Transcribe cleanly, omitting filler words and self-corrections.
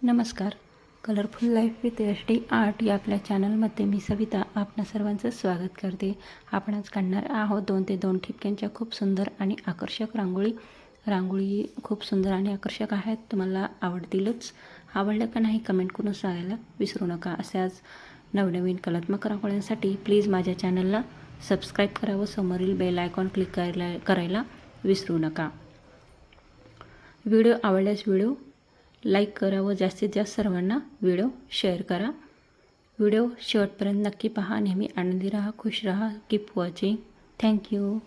नमस्कार. Colourful life with SD art या आपल्या चॅनलमध्ये मी सविता आपणा सर्वांचं स्वागत करते. आपण आज काढणार आहोत 2 ते 2 ठिपक्यांच्या खूप सुंदर आणि आकर्षक रांगोळी खूप सुंदर आणि आकर्षक आहेत. तुम्हाला आवडतीलच. आवडलं का नाही कमेंट करून सांगायला विसरू नका. असे आज नवनवीन कलात्मक रांगोळ्यांसाठी प्लीज माझ्या चॅनलला सबस्क्राईब करा व समोरील बेल आयकॉन क्लिक करायला विसरू नका. व्हिडिओ आवडल्यास व्हिडिओ लाईक करा व जास्तीत जास्त सर्वांना व्हिडिओ शेअर करा. व्हिडिओ शेवटपर्यंत नक्की पहा. नेहमी आनंदी राहा, खुश राहा. Keep watching. थँक्यू.